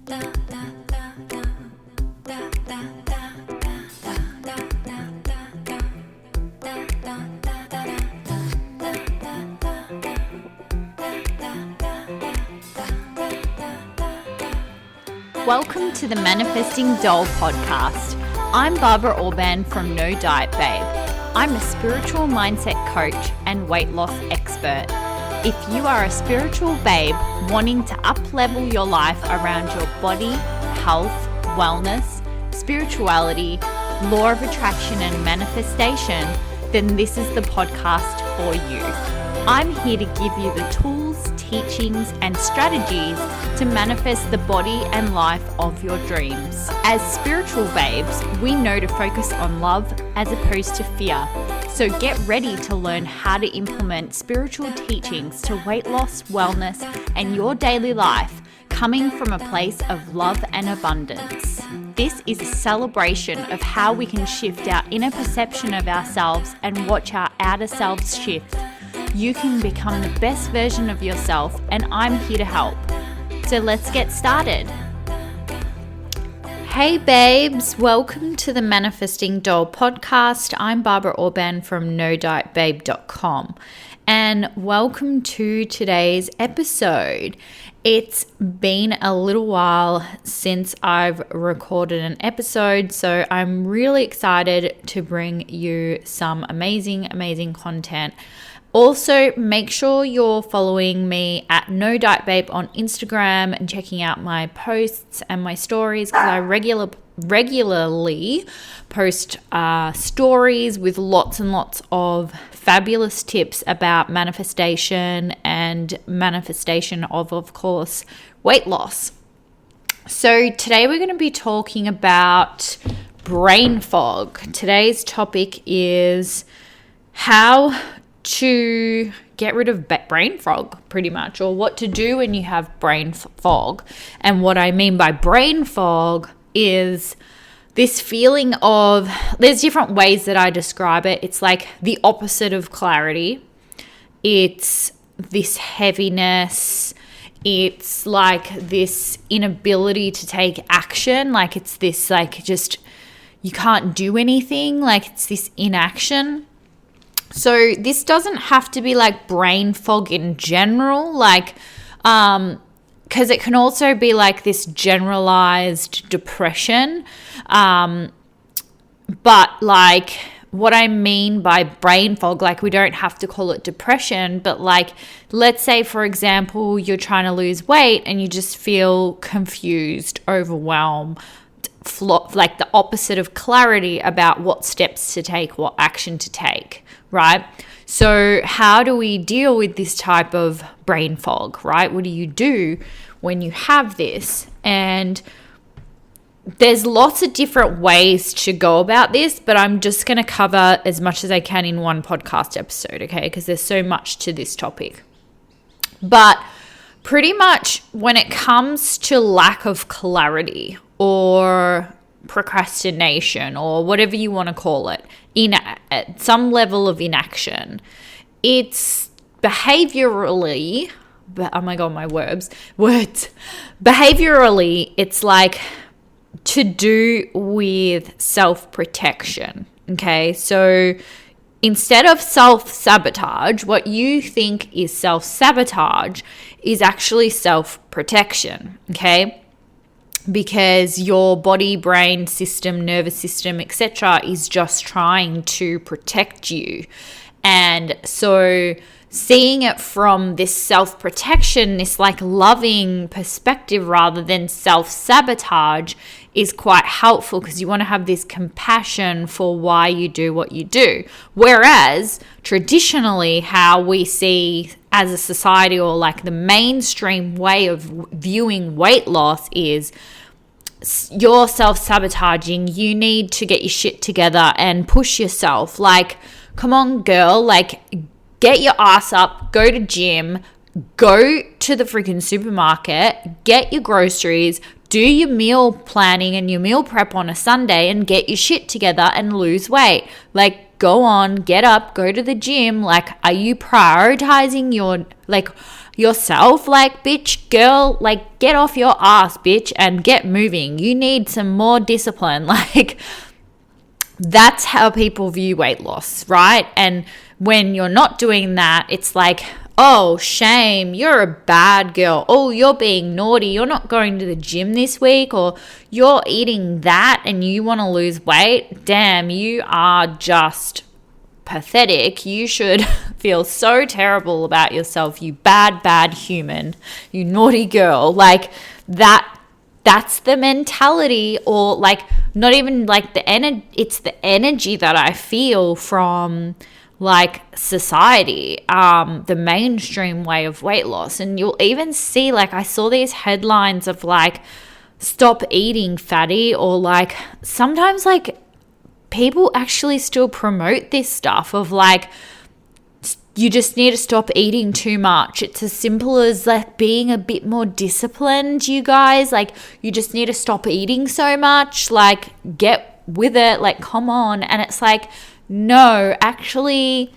Welcome to the Manifesting Doll podcast. I'm Barbara Orban from No Diet Babe. I'm a spiritual mindset coach and weight loss expert. If you are a spiritual babe wanting to up-level your life around your body, health, wellness, spirituality, law of attraction and manifestation, then this is the podcast for you. I'm here to give you the tools, teachings, and strategies to manifest the body and life of your dreams. As spiritual babes, we know to focus on love as opposed to fear. So get ready to learn how to implement spiritual teachings to weight loss, wellness, and your daily life, coming from a place of love and abundance. This is a celebration of how we can shift our inner perception of ourselves and watch our outer selves shift. You can become the best version of yourself, and I'm here to help. So let's get started. Hey babes, welcome to the Manifesting Doll podcast. I'm Barbara Orban from NoDietBabe.com, and welcome to today's episode. It's been a little while since I've recorded an episode, so I'm really excited to bring you some amazing content. Also, make sure you're following me at No Diet Babe on Instagram and checking out my posts and my stories, because I regularly post stories with lots and lots of fabulous tips about manifestation and manifestation of course, weight loss. So today we're going to be talking about brain fog. Today's topic is how to get rid of brain fog, pretty much, or what to do when you have brain fog. And what I mean by brain fog is this feeling of, there's different ways that I describe it. It's like the opposite of clarity. It's this heaviness. It's like this inability to take action. Like it's this, like, just, you can't do anything. Like it's this inaction. So this doesn't have to be like brain fog in general, like, because it can also be like this generalized depression. But like what I mean by brain fog, like we don't have to call it depression, but like, let's say, for example, you're trying to lose weight and you just feel confused, overwhelmed, like the opposite of clarity about what steps to take, what action to take, right? So how do we deal with this type of brain fog, right? What do you do when you have this? And there's lots of different ways to go about this, but I'm just going to cover as much as I can in one podcast episode, okay? Because there's so much to this topic. But pretty much when it comes to lack of clarity or procrastination or whatever you want to call it, at some level of inaction, it's behaviorally, oh my God, my words, behaviorally, it's like to do with self-protection, okay? So instead of self-sabotage, what you think is self-sabotage is actually self-protection, okay? Because your body, brain system, nervous system, etc. is just trying to protect you. And so seeing it from this self-protection, this like loving perspective rather than self-sabotage is quite helpful, because you want to have this compassion for why you do what you do. Whereas traditionally how we see as a society, or like the mainstream way of viewing weight loss, is you're self-sabotaging, you need to get your shit together and push yourself. Like, come on, girl, like, get your ass up, go to gym, go to the freaking supermarket, get your groceries, do your meal planning and your meal prep on a Sunday, and get your shit together and lose weight. Like, go on, get up, go to the gym. Like, are you prioritizing your, like, yourself, like, bitch, girl, like, get off your ass, bitch, and get moving. You need some more discipline. Like, that's how people view weight loss, right? And when you're not doing that, it's like, oh, shame, you're a bad girl. Oh, you're being naughty. You're not going to the gym this week, or you're eating that and you want to lose weight. Damn, you are just pathetic. You should feel so terrible about yourself, you bad human, you naughty girl. Like, that's the mentality, or like, not even like it's the energy that I feel from like society, the mainstream way of weight loss. And you'll even see, like, I saw these headlines of like, stop eating fatty, or like sometimes like people actually still promote this stuff of like, you just need to stop eating too much. It's as simple as like being a bit more disciplined, you guys. Like, you just need to stop eating so much. Like, get with it. Like, come on. And it's like, no, actually,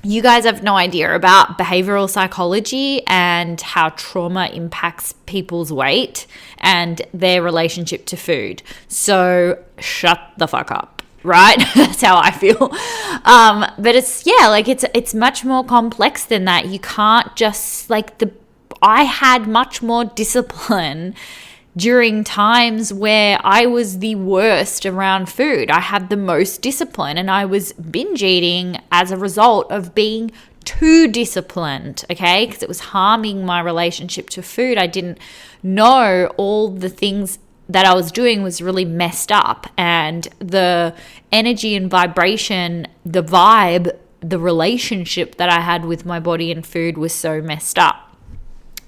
you guys have no idea about behavioral psychology and how trauma impacts people's weight and their relationship to food. So shut the fuck up. Right? That's how I feel. But it's much more complex than that. You can't just I had much more discipline during times where I was the worst around food. I had the most discipline, and I was binge eating as a result of being too disciplined, okay? Because it was harming my relationship to food. I didn't know all the things that I was doing was really messed up, and the energy and vibration, the vibe, the relationship that I had with my body and food was so messed up.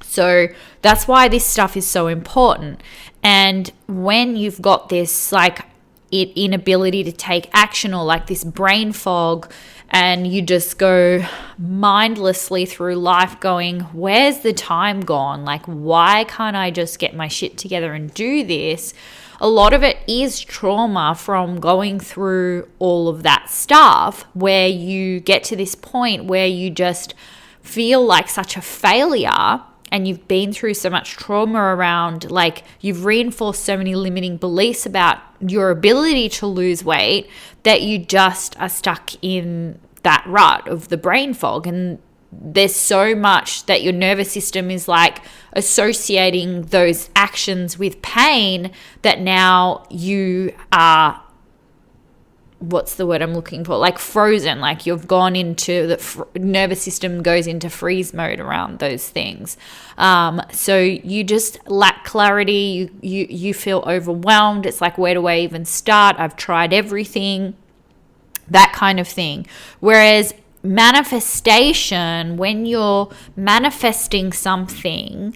So that's why this stuff is so important. And when you've got this like inability to take action, or like this brain fog, and you just go mindlessly through life going, where's the time gone? Like, why can't I just get my shit together and do this? A lot of it is trauma from going through all of that stuff, where you get to this point where you just feel like such a failure, and you've been through so much trauma around, like, you've reinforced so many limiting beliefs about your ability to lose weight, that you just are stuck in that rut of the brain fog. And there's so much that your nervous system is like associating those actions with pain, that now you are, what's the word I'm looking for? Like frozen, like you've gone into the nervous system goes into freeze mode around those things. So you just lack clarity. You feel overwhelmed. It's like, where do I even start? I've tried everything, that kind of thing. Whereas manifestation, when you're manifesting something,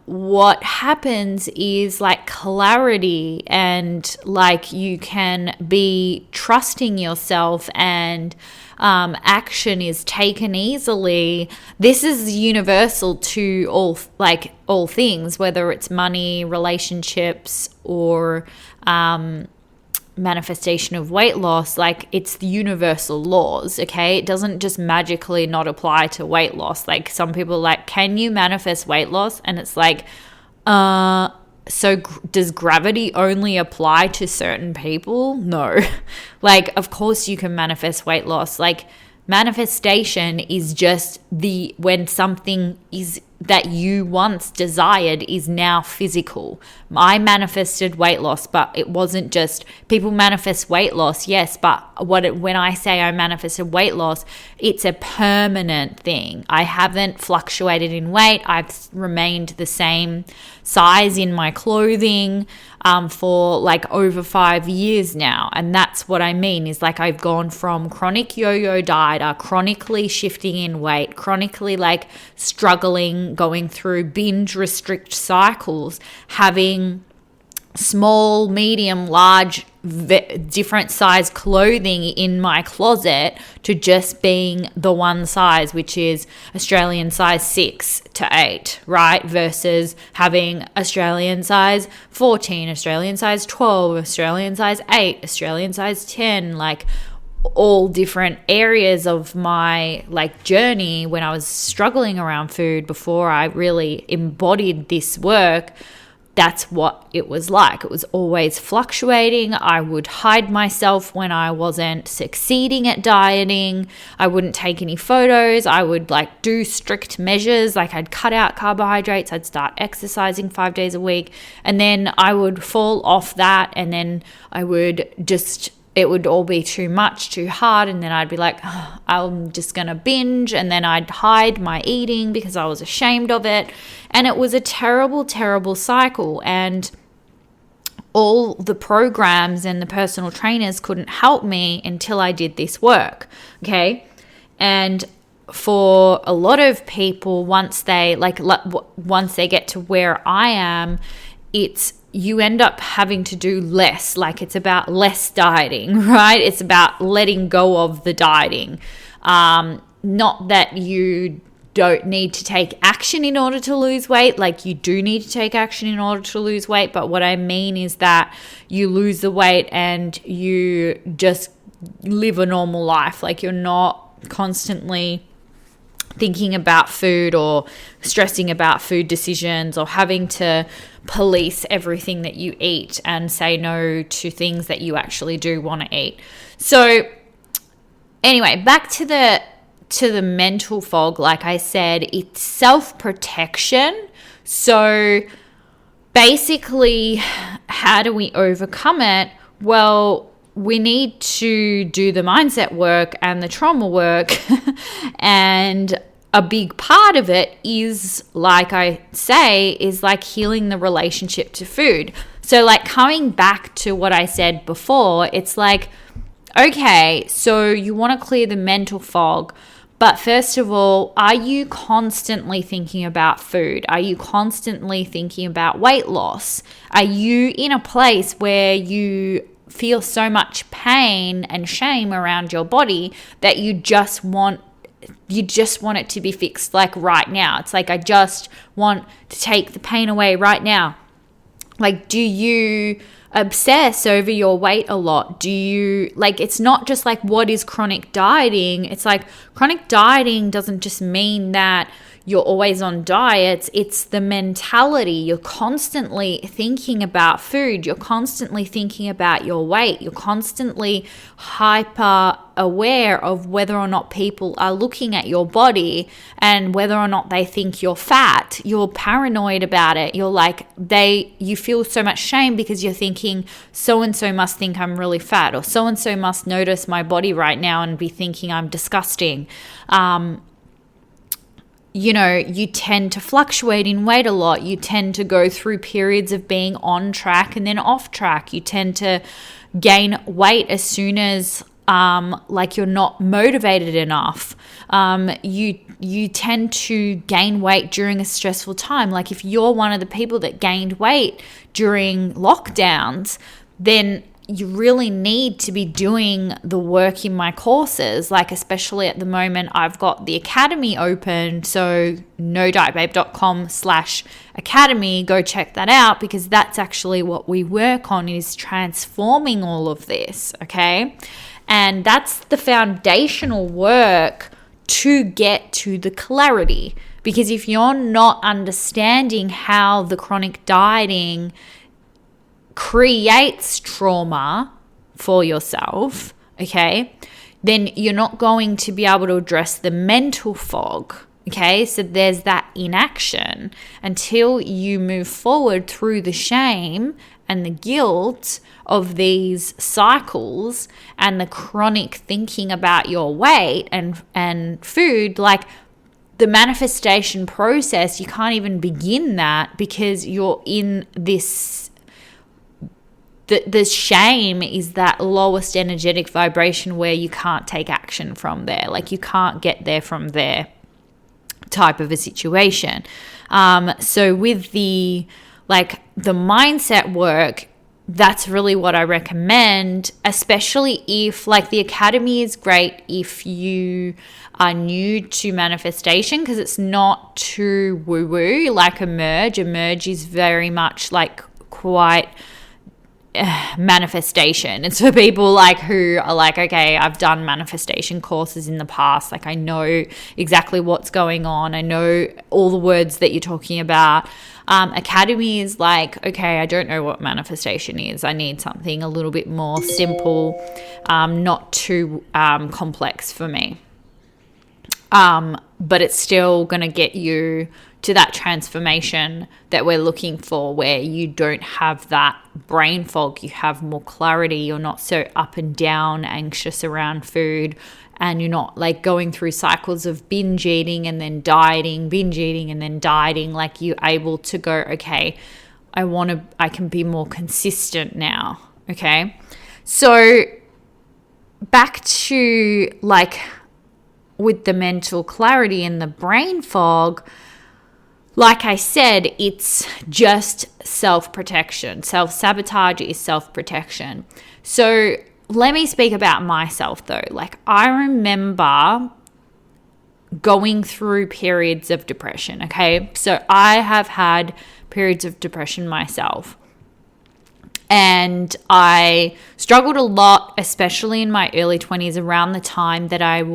what happens is like clarity, and like you can be trusting yourself, and action is taken easily. This is universal to all things, whether it's money, relationships, or manifestation of weight loss. Like, it's the universal laws, okay? It doesn't just magically not apply to weight loss. Like, some people are like, can you manifest weight loss? And it's like, does gravity only apply to certain people? No. Like, of course you can manifest weight loss. Like, manifestation is just when something is that you once desired is now physical. I manifested weight loss, but it wasn't just, people manifest weight loss, yes, but when I say I manifested weight loss, it's a permanent thing. I haven't fluctuated in weight. I've remained the same size in my clothing for like over 5 years now. And that's what I mean, is like, I've gone from chronic yo-yo dieter, chronically shifting in weight, chronically like struggling, going through binge restrict cycles, having small, medium, large, different size clothing in my closet, to just being the one size, which is Australian size 6 to 8, right? Versus having Australian size 14, Australian size 12, Australian size 8, Australian size 10, like all different areas of my like journey when I was struggling around food before I really embodied this work, that's what it was like. It was always fluctuating. I would hide myself when I wasn't succeeding at dieting. I wouldn't take any photos. I would like do strict measures. Like I'd cut out carbohydrates. I'd start exercising 5 days a week. And then I would fall off that. And then I would just, it would all be too much, too hard. And then I'd be like, oh, I'm just going to binge. And then I'd hide my eating because I was ashamed of it. And it was a terrible, terrible cycle. And all the programs and the personal trainers couldn't help me until I did this work. Okay. And for a lot of people, once they get to where I am, you end up having to do less. Like it's about less dieting, right? It's about letting go of the dieting. Not that you don't need to take action in order to lose weight. Like you do need to take action in order to lose weight. But what I mean is that you lose the weight and you just live a normal life. Like you're not constantly thinking about food or stressing about food decisions or having to police everything that you eat and say no to things that you actually do want to eat. So anyway, back to the mental fog. Like I said, it's self-protection. So basically, how do we overcome it? Well, we need to do the mindset work and the trauma work. And a big part of it is, like I say, is like healing the relationship to food. So like coming back to what I said before, it's like, okay, so you want to clear the mental fog. But first of all, are you constantly thinking about food? Are you constantly thinking about weight loss? Are you in a place where you feel so much pain and shame around your body that you just want it to be fixed like right now? It's like, I just want to take the pain away right now. Like, do you obsess over your weight a lot? Do you, like, it's not just like what is chronic dieting. It's like chronic dieting doesn't just mean that you're always on diets. It's the mentality. You're constantly thinking about food. You're constantly thinking about your weight. You're constantly hyper aware of whether or not people are looking at your body and whether or not they think you're fat. You're paranoid about it. You're like, you feel so much shame because you're thinking so-and-so must think I'm really fat, or so-and-so must notice my body right now and be thinking I'm disgusting. You tend to fluctuate in weight a lot. You tend to go through periods of being on track and then off track. You tend to gain weight as soon as you're not motivated enough. You tend to gain weight during a stressful time. Like if you're one of the people that gained weight during lockdowns, then you really need to be doing the work in my courses. Like especially at the moment, I've got the academy open. So nodietbabe.com/academy, go check that out, because that's actually what we work on, is transforming all of this. Okay. And that's the foundational work to get to the clarity. Because if you're not understanding how the chronic dieting creates trauma for yourself, okay, then you're not going to be able to address the mental fog, okay? So there's that inaction until you move forward through the shame and the guilt of these cycles and the chronic thinking about your weight and food. Like the manifestation process, you can't even begin that because you're in this. The shame is that lowest energetic vibration where you can't take action from there. Like you can't get there from there type of a situation. So with the mindset work, that's really what I recommend, especially if, like, the academy is great if you are new to manifestation, because it's not too woo-woo like Emerge. Emerge is very much like quite manifestation. It's for people like who are like, okay, I've done manifestation courses in the past. Like, I know exactly what's going on. I know all the words that you're talking about. Academy is like, okay, I don't know what manifestation is. I need something a little bit more simple, not too complex for me. But it's still going to get you to that transformation that we're looking for, where you don't have that brain fog, you have more clarity, you're not so up and down, anxious around food, and you're not like going through cycles of binge eating and then dieting, binge eating and then dieting. Like, you're able to go, okay, I can be more consistent now. Okay. So back to like with the mental clarity and the brain fog, like I said, it's just self-protection. Self-sabotage is self-protection. So let me speak about myself though. Like, I remember going through periods of depression, okay? So I have had periods of depression myself. And I struggled a lot, especially in my early 20s, around the time that I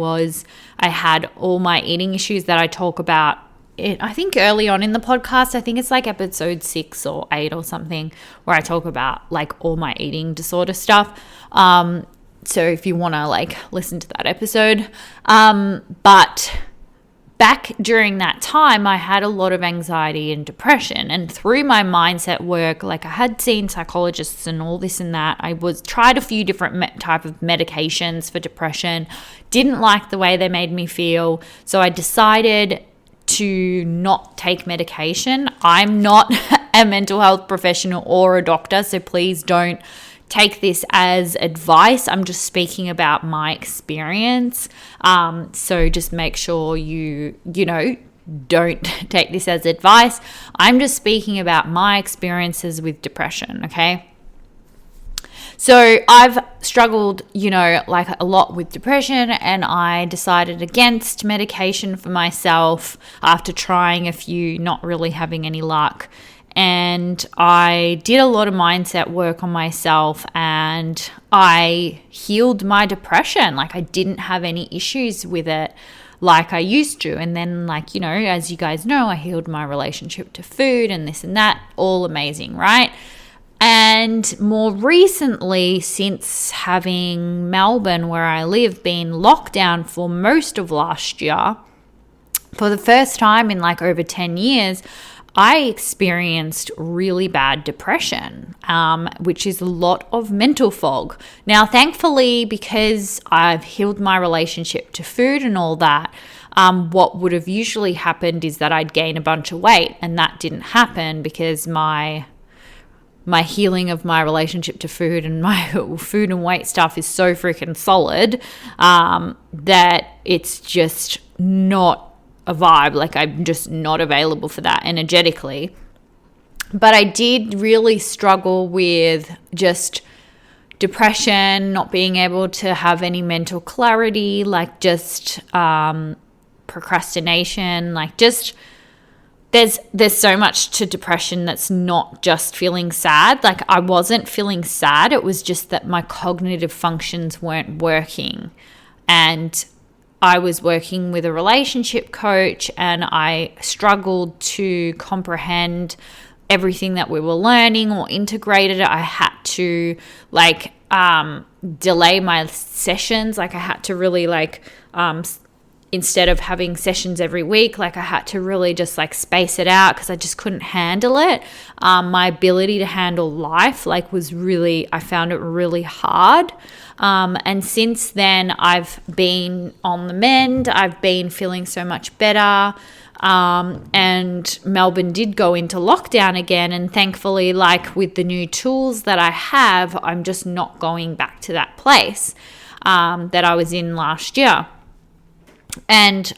had all my eating issues that I talk about. I think early on in the podcast, I think it's like episode 6 or 8 or something, where I talk about like all my eating disorder stuff. So if you want to like listen to that episode. But back during that time, I had a lot of anxiety and depression, and through my mindset work, like I had seen psychologists and all this and that. I tried a few different type of medications for depression, didn't like the way they made me feel. So I decided to not take medication. I'm not a mental health professional or a doctor, so please don't take this as advice. I'm just speaking about my experience. So just make sure you don't take this as advice. I'm just speaking about my experiences with depression, okay? So I've struggled, like a lot with depression, and I decided against medication for myself after trying a few, not really having any luck. And I did a lot of mindset work on myself, and I healed my depression. Like, I didn't have any issues with it like I used to. And then, like, as you guys know, I healed my relationship to food and this and that. All amazing, right? And more recently, since having Melbourne, where I live, been locked down for most of last year, for the first time in like over 10 years, I experienced really bad depression, which is a lot of mental fog. Now, thankfully, because I've healed my relationship to food and all that, what would have usually happened is that I'd gain a bunch of weight, and that didn't happen because my healing of my relationship to food and my food and weight stuff is so freaking solid that it's just not a vibe. Like, I'm just not available for that energetically. But I did really struggle with just depression, not being able to have any mental clarity, like just procrastination, like just there's so much to depression that's not just feeling sad. Like, I wasn't feeling sad. It was just that my cognitive functions weren't working. And I was working with a relationship coach, and I struggled to comprehend everything that we were learning or integrate it. I had to delay my sessions. Like, I had to really instead of having sessions every week, like I had to really just like space it out because I just couldn't handle it. My ability to handle life I found it really hard. And since then I've been on the mend. I've been feeling so much better. And Melbourne did go into lockdown again. And thankfully, like with the new tools that I have, I'm just not going back to that place that I was in last year. And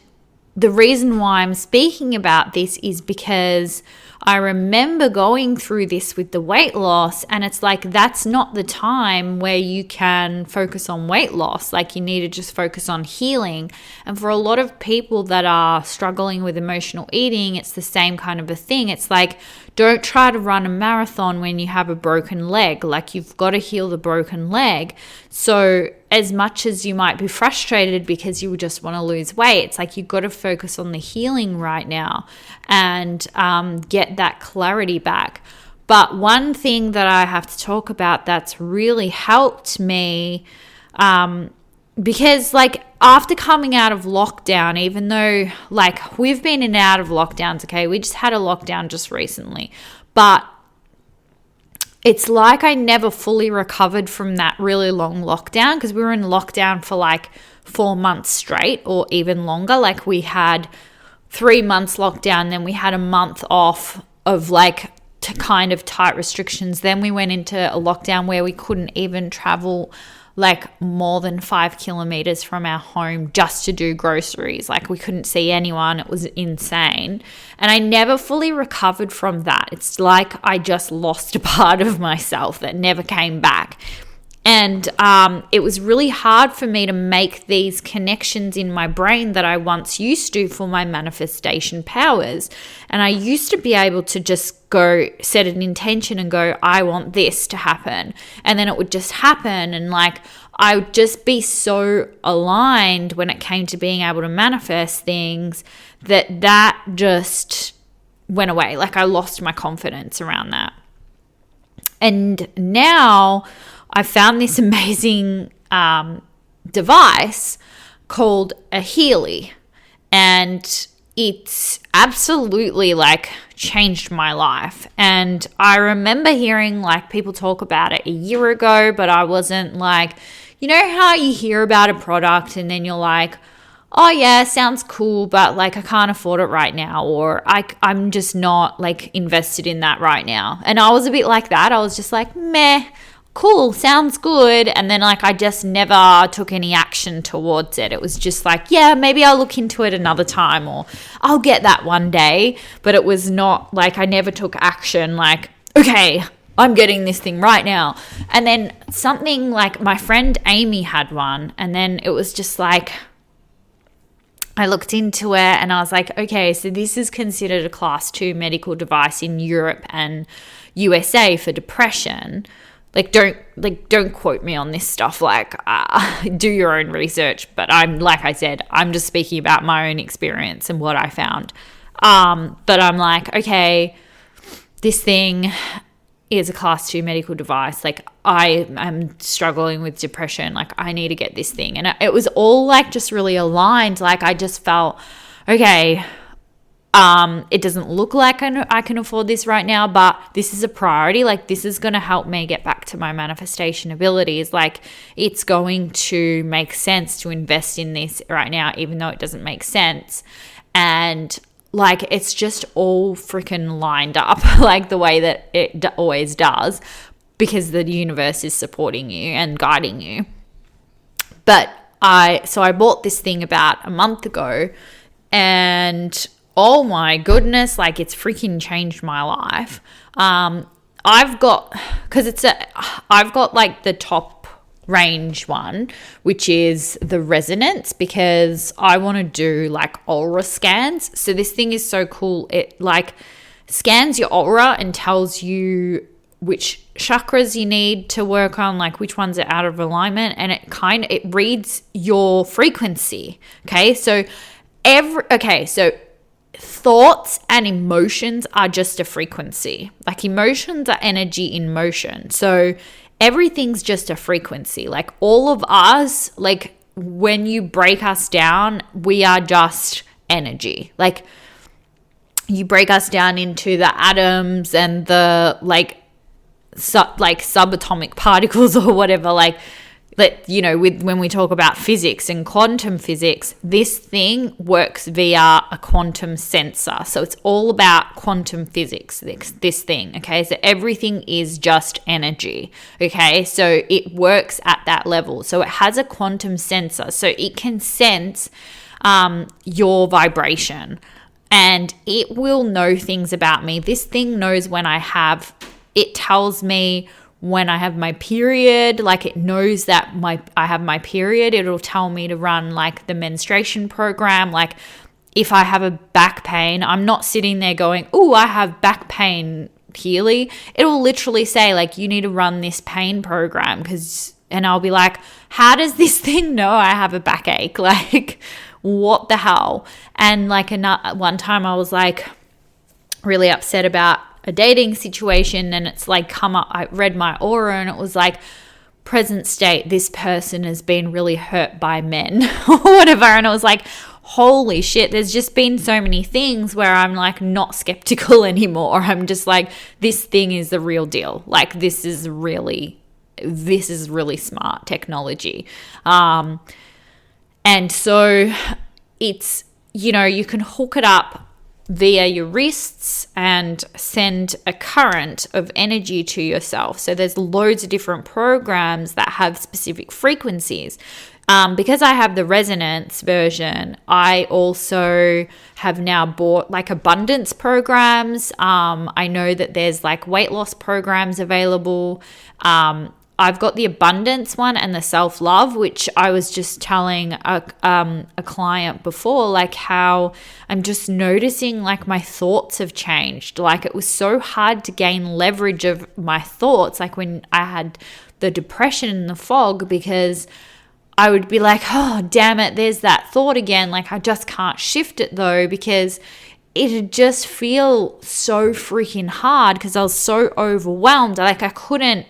the reason why I'm speaking about this is because I remember going through this with the weight loss, and it's like that's not the time where you can focus on weight loss. Like, you need to just focus on healing. And for a lot of people that are struggling with emotional eating, it's the same kind of a thing. It's like, don't try to run a marathon when you have a broken leg. Like, you've got to heal the broken leg. So as much as you might be frustrated because you just want to lose weight, it's like you've got to focus on the healing right now and get that clarity back. But one thing that I have to talk about that's really helped me, because like after coming out of lockdown, even though like we've been in and out of lockdowns, okay, we just had a lockdown just recently, but it's like I never fully recovered from that really long lockdown, because we were in lockdown for like 4 months straight or even longer. Like, we had 3 months lockdown, then we had a month off of like to kind of tight restrictions. Then we went into a lockdown where we couldn't even travel like more than 5 kilometers from our home just to do groceries. Like, we couldn't see anyone. It was insane. And I never fully recovered from that. It's like I just lost a part of myself that never came back. And it was really hard for me to make these connections in my brain that I once used to for my manifestation powers. And I used to be able to just go set an intention and go, I want this to happen. And then it would just happen. And like, I would just be so aligned when it came to being able to manifest things that just went away. Like, I lost my confidence around that. And now I found this amazing device called a Healy, and it's absolutely like changed my life. And I remember hearing like people talk about it a year ago, but I wasn't like, you know how you hear about a product and then you're like, oh yeah, sounds cool, but like I can't afford it right now, or I'm just not like invested in that right now. And I was a bit like that. I was just like, meh, cool, sounds good. And then like I just never took any action towards it. It was just like, yeah, maybe I'll look into it another time, or I'll get that one day. But it was not like, I never took action like, okay, I'm getting this thing right now. And then something like my friend Amy had one, and then it was just like, I looked into it and I was like, okay, so this is considered a class 2 medical device in Europe and USA for depression. Don't quote me on this stuff. Like, do your own research. But like I said, I'm just speaking about my own experience and what I found. But I'm like, okay, this thing is a class 2 medical device. Like, I am struggling with depression. Like, I need to get this thing. And it was all like just really aligned. Like, I just felt, okay, it doesn't look like I can afford this right now, but this is a priority. Like, this is going to help me get back to my manifestation abilities. Like, it's going to make sense to invest in this right now, even though it doesn't make sense. And like, it's just all freaking lined up like the way that it always does, because the universe is supporting you and guiding you. But I bought this thing about a month ago, and oh my goodness, like, it's freaking changed my life. I've got like the top range one, which is the resonance, because I want to do like aura scans. So this thing is so cool. It like scans your aura and tells you which chakras you need to work on, like which ones are out of alignment, and it reads your frequency. Okay, so thoughts and emotions are just a frequency. Like, emotions are energy in motion. So everything's just a frequency. Like, all of us, like when you break us down, we are just energy. Like, you break us down into the atoms and the subatomic particles or whatever, like that, you know, when we talk about physics and quantum physics, this thing works via a quantum sensor. So it's all about quantum physics, this thing, okay? So everything is just energy, okay? So it works at that level. So it has a quantum sensor. So it can sense your vibration, and it will know things about me. This thing knows it tells me when I have my period. Like, it knows that I have my period. It'll tell me to run like the menstruation program. Like, if I have a back pain, I'm not sitting there going, oh, I have back pain, Healy. It will literally say like, you need to run this pain program and I'll be like, how does this thing know I have a backache? Like, what the hell? And like one time I was like really upset about a dating situation, and it's like come up, I read my aura and it was like, present state, this person has been really hurt by men or whatever. And I was like, holy shit, there's just been so many things where I'm like not skeptical anymore. I'm just like, this thing is the real deal. Like, this is really smart technology. And so it's, you can hook it up via your wrists and send a current of energy to yourself. So there's loads of different programs that have specific frequencies. Because I have the resonance version, I also have now bought like abundance programs. I know that there's like weight loss programs available. I've got the abundance one and the self-love, which I was just telling a client before, like how I'm just noticing like my thoughts have changed. Like, it was so hard to gain leverage of my thoughts, like when I had the depression and the fog, because I would be like, oh, damn it, there's that thought again. Like, I just can't shift it though, because it'd just feel so freaking hard because I was so overwhelmed. Like, I couldn't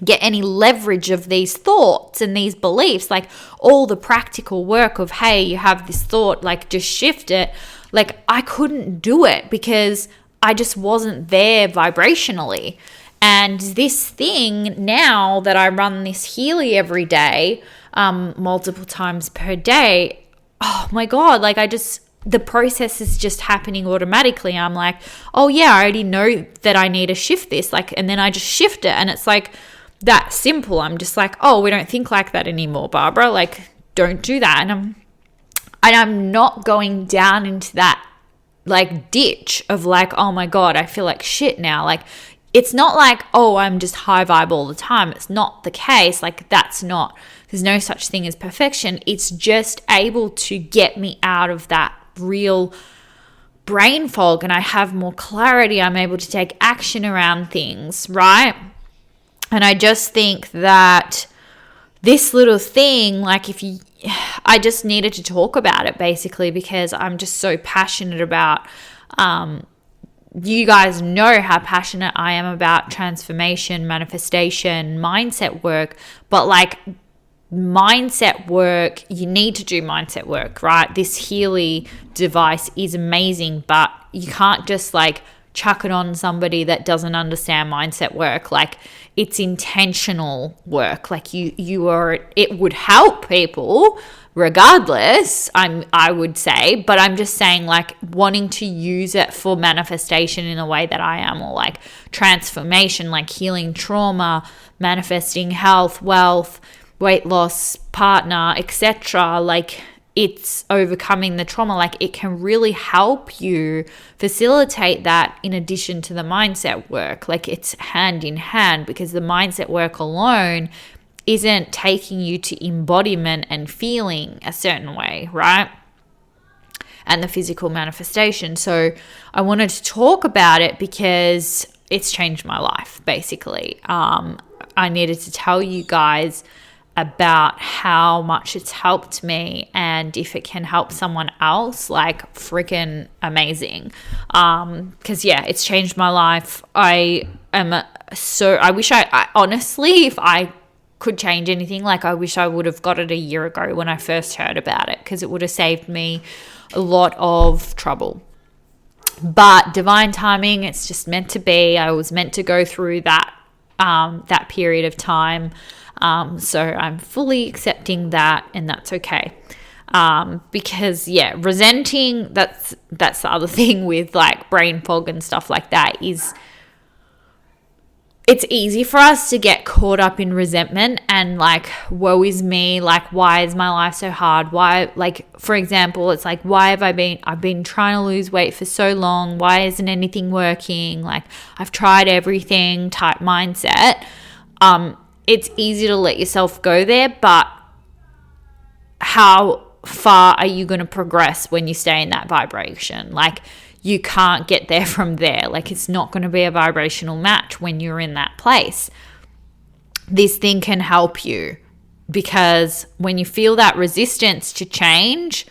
get any leverage of these thoughts and these beliefs, like all the practical work of, hey, you have this thought, like just shift it. Like, I couldn't do it because I just wasn't there vibrationally. And this thing, now that I run this Healy every day, multiple times per day, oh my God, like the process is just happening automatically. I'm like, oh yeah, I already know that I need to shift this. Like, and then I just shift it, and it's like that simple. I'm just like, oh, we don't think like that anymore, Barbara. Like, don't do that. And I'm not going down into that like ditch of like, oh my God, I feel like shit now. Like, it's not like, oh, I'm just high vibe all the time. It's not the case. Like, there's no such thing as perfection. It's just able to get me out of that real brain fog, and I have more clarity. I'm able to take action around things, right? And I just think that this little thing, like I just needed to talk about it basically, because I'm just so passionate about, you guys know how passionate I am about transformation, manifestation, mindset work, but like mindset work, you need to do mindset work, right? This Healy device is amazing, but you can't just like chuck it on somebody that doesn't understand mindset work. Like, it's intentional work. Like, it would help people regardless, I would say, but I'm just saying, like, wanting to use it for manifestation in a way that I am, or like transformation, like healing trauma, manifesting health, wealth, weight loss, partner, etc. Like, it's overcoming the trauma. Like, it can really help you facilitate that in addition to the mindset work. Like, it's hand in hand, because the mindset work alone isn't taking you to embodiment and feeling a certain way, right? And the physical manifestation. So I wanted to talk about it because it's changed my life, basically. I needed to tell you guys about how much it's helped me, and if it can help someone else, like, freaking amazing. Because yeah, it's changed my life. I wish I honestly, if I could change anything, like, I wish I would have got it a year ago when I first heard about it, because it would have saved me a lot of trouble. But divine timing, it's just meant to be. I was meant to go through that period of time. So I'm fully accepting that, and that's okay. Because yeah, resenting, that's the other thing with like brain fog and stuff like that, is it's easy for us to get caught up in resentment and like, woe is me, like, why is my life so hard? Why, like, for example, it's like, why have I've been trying to lose weight for so long. Why isn't anything working? Like, I've tried everything type mindset. It's easy to let yourself go there, but how far are you going to progress when you stay in that vibration? Like, you can't get there from there. Like, it's not going to be a vibrational match when you're in that place. This thing can help you, because when you feel that resistance to change,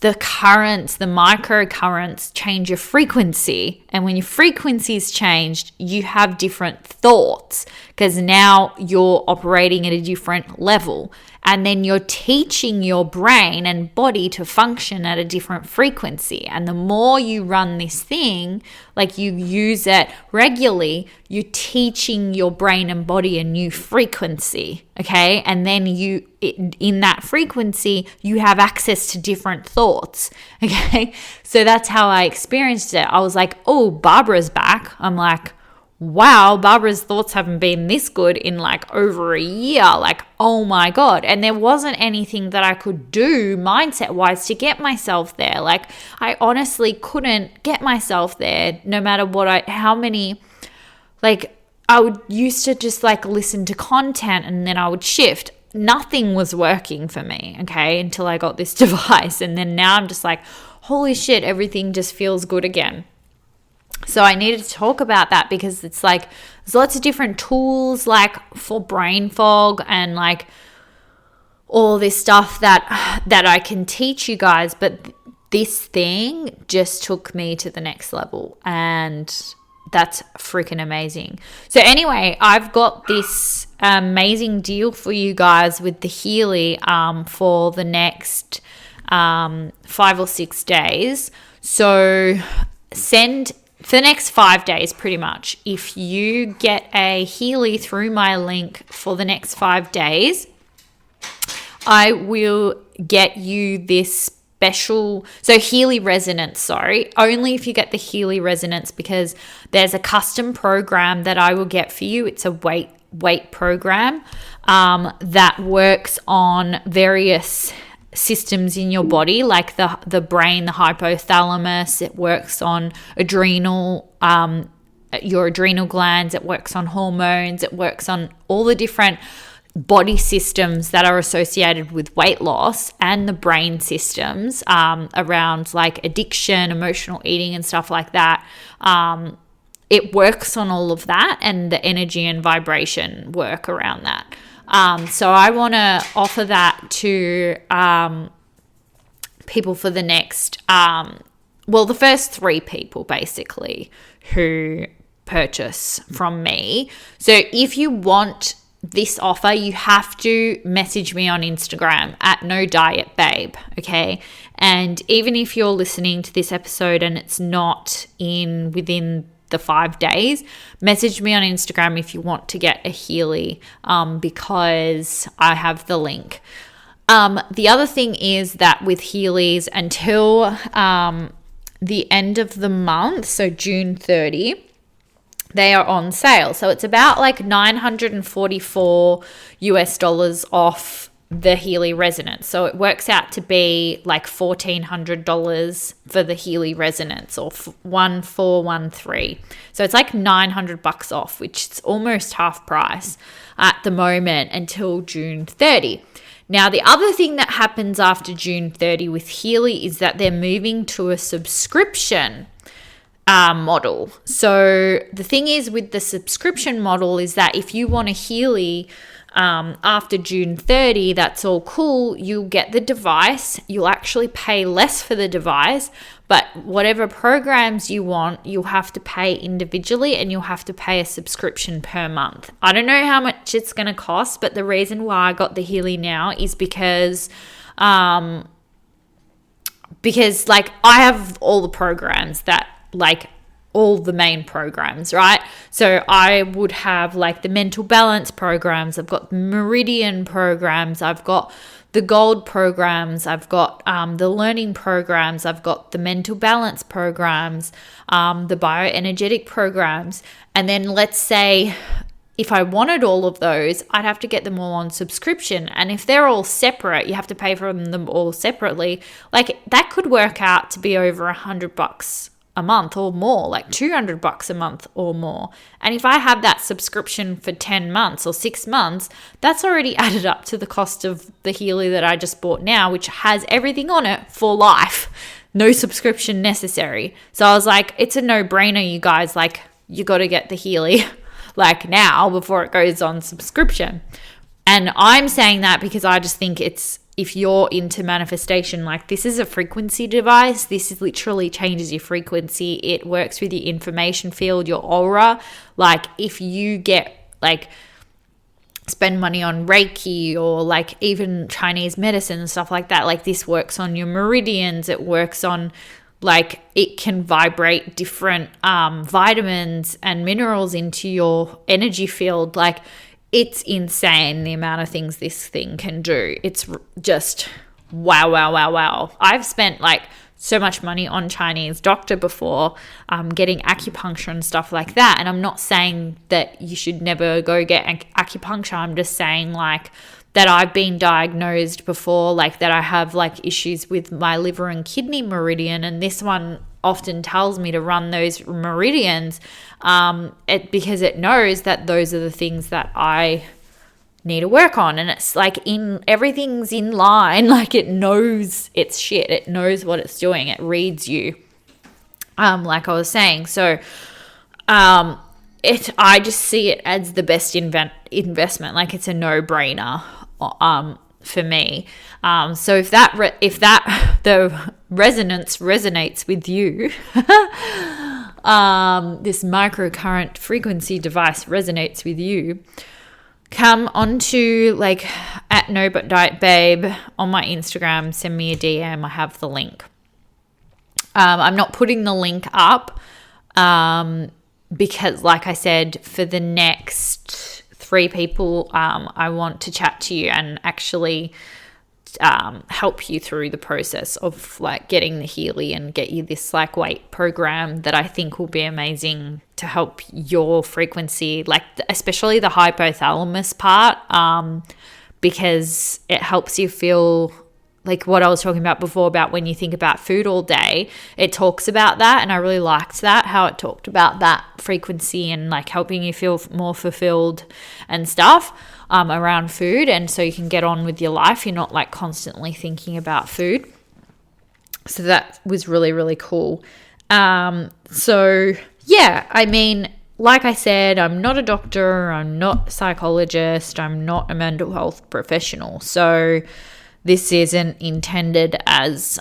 the currents, the microcurrents change your frequency. And when your frequency is changed, you have different thoughts, because now you're operating at a different level. And then you're teaching your brain and body to function at a different frequency. And the more you run this thing, like you use it regularly, you're teaching your brain and body a new frequency, okay? And then in that frequency, you have access to different thoughts, okay? So that's how I experienced it. I was like, oh, Barbara's back. I'm like, wow, Barbara's thoughts haven't been this good in like over a year. Like, oh my God. And there wasn't anything that I could do mindset wise to get myself there. Like, I honestly couldn't get myself there no matter I would used to just like listen to content and then I would shift. Nothing was working for me, okay, until I got this device. And then now I'm just like, holy shit, everything just feels good again. So I needed to talk about that, because it's like there's lots of different tools like for brain fog and like all this stuff that I can teach you guys, but this thing just took me to the next level, and that's freaking amazing. So anyway, I've got this amazing deal for you guys with the Healy for the next 5 or 6 days. So for the next 5 days, pretty much, if you get a Healy through my link for the next 5 days, I will get you this special, so Healy Resonance, only if you get the Healy Resonance, because there's a custom program that I will get for you. It's a weight program that works on various systems in your body, like the brain, the hypothalamus. It works on your adrenal glands. It works on hormones. It works on all the different body systems that are associated with weight loss, and the brain systems around like addiction, emotional eating and stuff like that. It works on all of that, and the energy and vibration work around that. So I want to offer that to people for the next, the first 3 people basically who purchase from me. So if you want this offer, you have to message me on Instagram at @NoDietBabe, okay? And even if you're listening to this episode and it's not within the 5 days, message me on Instagram if you want to get a Healy, because I have the link. The other thing is that with Healys, until the end of the month, so June 30, they are on sale. So it's about like $944 off the Healy Resonance. So it works out to be like $1,400 for the Healy Resonance, or 1413. So it's like $900 off, which is almost half price at the moment until June 30. Now, the other thing that happens after June 30 with Healy is that they're moving to a subscription model. So the thing is with the subscription model is that if you want a Healy after June 30, that's all cool. You'll get the device. You'll actually pay less for the device, but whatever programs you want, you'll have to pay individually, and you'll have to pay a subscription per month. I don't know how much it's going to cost, but the reason why I got the Healy now is because like I have all the programs that like all the main programs, right? So I would have like the mental balance programs, I've got Meridian programs, I've got the gold programs, I've got the learning programs, I've got the mental balance programs, the bioenergetic programs. And then let's say if I wanted all of those, I'd have to get them all on subscription. And if they're all separate, you have to pay for them all separately. Like that could work out to be over $100 a month or more, like $200 a month or more. And if I have that subscription for 10 months or 6 months, that's already added up to the cost of the Healy that I just bought now, which has everything on it for life. No subscription necessary. So I was like, it's a no-brainer, you guys. Like, you got to get the Healy like now before it goes on subscription. And I'm saying that because I just think if you're into manifestation, like, this is a frequency device. This is literally changes your frequency. It works with your information field, your aura. Like, if you get like spend money on Reiki or like even Chinese medicine and stuff like that, like, this works on your meridians. It works on, like, it can vibrate different vitamins and minerals into your energy field. Like, it's insane the amount of things this thing can do. It's just wow, wow, wow, wow. I've spent like so much money on Chinese doctor before, getting acupuncture and stuff like that. And I'm not saying that you should never go get acupuncture. I'm just saying, like, that I've been diagnosed before, like, that I have like issues with my liver and kidney meridian, and this one often tells me to run those meridians because it knows that those are the things that I need to work on. And it's like everything's in line. Like, it knows its shit. It knows what it's doing. It reads you, like I was saying. So I just see it as the best investment. Like, it's a no-brainer for me. So if the resonance resonates with you, this microcurrent frequency device resonates with you, come onto like at No But Diet Babe on my Instagram, send me a DM. I have the link. I'm not putting the link up because, like I said, for the next 3 people, I want to chat to you and actually help you through the process of like getting the Healy and get you this like weight program that I think will be amazing to help your frequency, like especially the hypothalamus part, because it helps you feel like what I was talking about before about when you think about food all day. It talks about that, and I really liked that, how it talked about that frequency and like helping you feel more fulfilled and stuff around food, and so you can get on with your life. You're not like constantly thinking about food. So that was really, really cool. So yeah, I mean, like I said, I'm not a doctor, I'm not a psychologist, I'm not a mental health professional. So this isn't intended as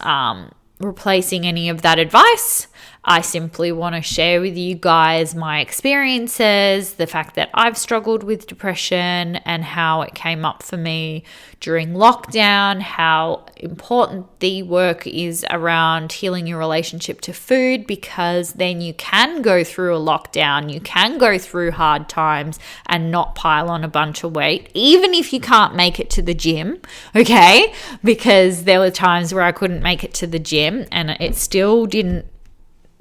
replacing any of that advice. I simply want to share with you guys my experiences, the fact that I've struggled with depression and how it came up for me during lockdown, how important the work is around healing your relationship to food, because then you can go through a lockdown, you can go through hard times and not pile on a bunch of weight, even if you can't make it to the gym, okay? Because there were times where I couldn't make it to the gym and it still didn't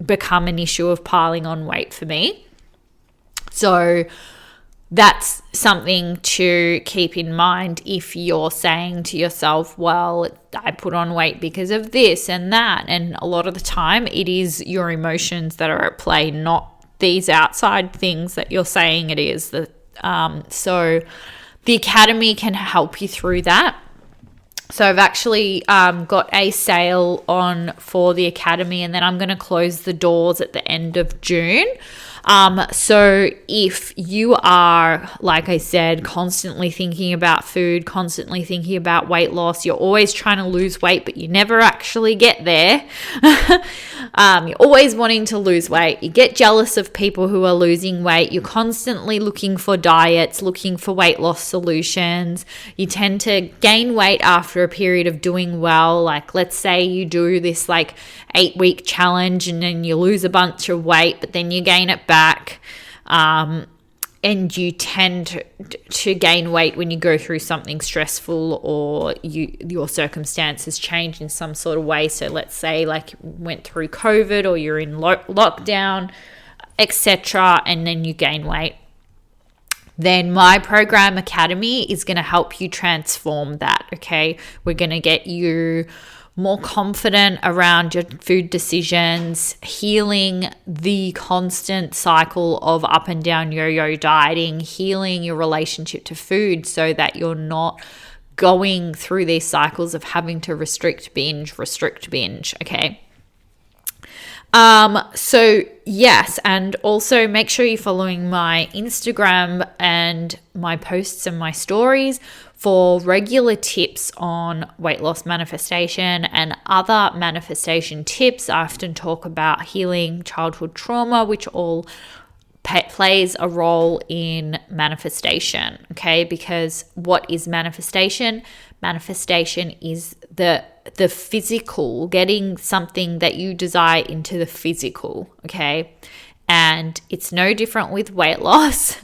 become an issue of piling on weight for me. So that's something to keep in mind if you're saying to yourself, well, I put on weight because of this and that. And a lot of the time it is your emotions that are at play, not these outside things that you're saying it is. So the Academy can help you through that. So I've actually got a sale on for the Academy, and then I'm going to close the doors at the end of June. So if you are, like I said, constantly thinking about food, constantly thinking about weight loss, you're always trying to lose weight, but you never actually get there. You're always wanting to lose weight. You get jealous of people who are losing weight. You're constantly looking for diets, looking for weight loss solutions. You tend to gain weight after a period of doing well. Like, let's say you do this like 8-week challenge and then you lose a bunch of weight, but then you gain it back. And you tend to gain weight when you go through something stressful or your circumstances change in some sort of way. So let's say like you went through COVID or you're in lockdown, etc., and then you gain weight. Then my program Academy is going to help you transform that, okay? We're going to get you more confident around your food decisions, healing the constant cycle of up and down yo-yo dieting, healing your relationship to food so that you're not going through these cycles of having to restrict, binge, okay? So yes, and also make sure you're following my Instagram and my posts and my stories for regular tips on weight loss manifestation and other manifestation tips. I often talk about healing childhood trauma, which all plays a role in manifestation, okay? Because what is manifestation? Manifestation is the physical, getting something that you desire into the physical, okay? And it's no different with weight loss.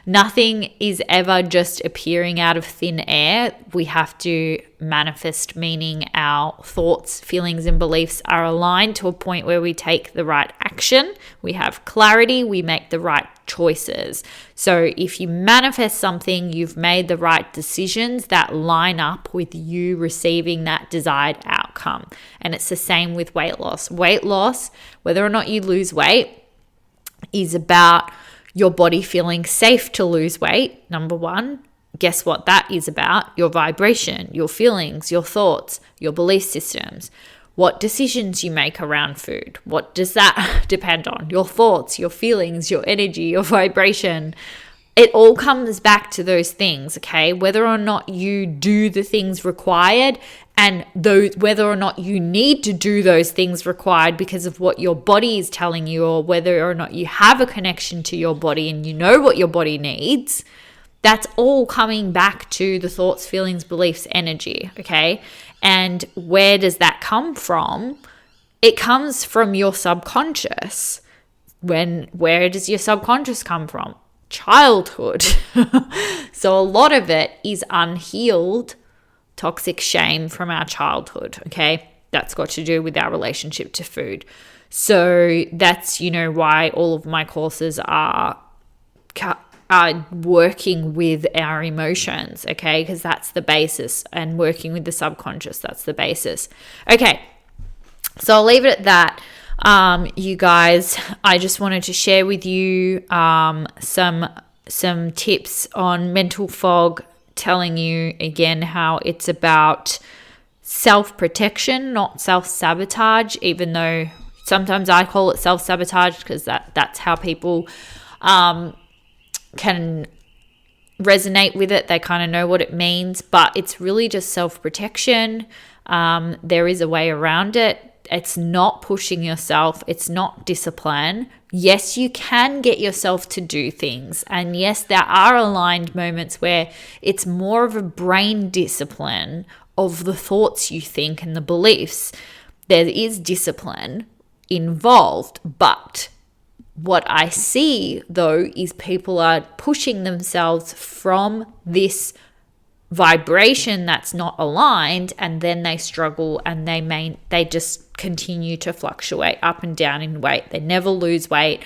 Nothing is ever just appearing out of thin air. We have to manifest, meaning our thoughts, feelings, and beliefs are aligned to a point where we take the right action. We have clarity, we make the right choices. So if you manifest something, you've made the right decisions that line up with you receiving that desired outcome. And it's the same with weight loss. Weight loss, whether or not you lose weight, is about your body feeling safe to lose weight, number one. Guess what that is about? Your vibration, your feelings, your thoughts, your belief systems, what decisions you make around food. What does that depend on? Your thoughts, your feelings, your energy, your vibration. It all comes back to those things, okay? Whether or not you do the things required and whether or not you need to do those things required because of what your body is telling you, or whether or not you have a connection to your body and you know what your body needs, that's all coming back to the thoughts, feelings, beliefs, energy, okay? And where does that come from? It comes from your subconscious. Where does your subconscious come from? Childhood. So a lot of it is unhealed toxic shame from our childhood, okay? That's got to do with our relationship to food. So that's, why all of my courses are working with our emotions, okay? Because that's the basis, and working with the subconscious, that's the basis. Okay, so I'll leave it at that. You guys, I just wanted to share with you some tips on mental fog, telling you again how it's about self-protection, not self-sabotage, even though sometimes I call it self-sabotage because that's how people can resonate with it. They kind of know what it means, but it's really just self-protection. There is a way around it. It's not pushing yourself. It's not discipline. Yes, you can get yourself to do things. And yes, there are aligned moments where it's more of a brain discipline of the thoughts you think and the beliefs. There is discipline involved, but what I see though is people are pushing themselves from this vibration that's not aligned, and then they struggle and they just continue to fluctuate up and down in weight. They never lose weight.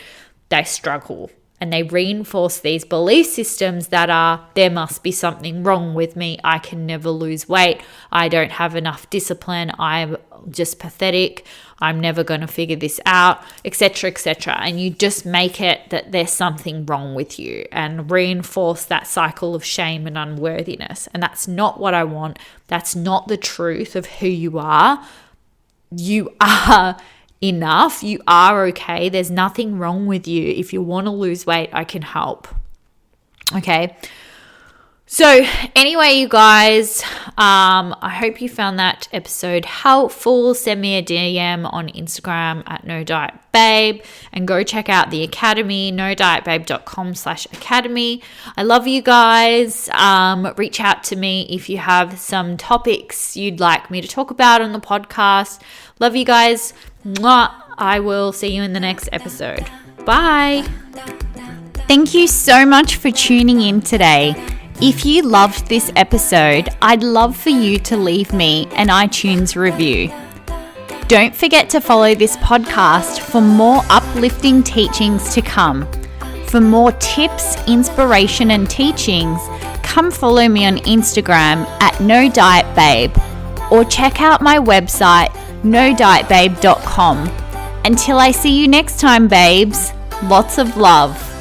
They struggle, and they reinforce these belief systems that are, there must be something wrong with me. I can never lose weight. I don't have enough discipline. I'm just pathetic. I'm never going to figure this out, etc., etc. And you just make it that there's something wrong with you and reinforce that cycle of shame and unworthiness. And that's not what I want. That's not the truth of who you are. You are enough. You are okay. There's nothing wrong with you. If you want to lose weight, I can help. Okay. So anyway, you guys, I hope you found that episode helpful. Send me a DM on Instagram at NoDietBabe, and go check out the academy, nodietbabe.com/academy. I love you guys. Reach out to me if you have some topics you'd like me to talk about on the podcast. Love you guys. Mwah. I will see you in the next episode. Bye. Thank you so much for tuning in today. If you loved this episode, I'd love for you to leave me an iTunes review. Don't forget to follow this podcast for more uplifting teachings to come. For more tips, inspiration, and teachings, come follow me on Instagram at NoDietBabe, or check out my website, nodietbabe.com. Until I see you next time, babes, lots of love.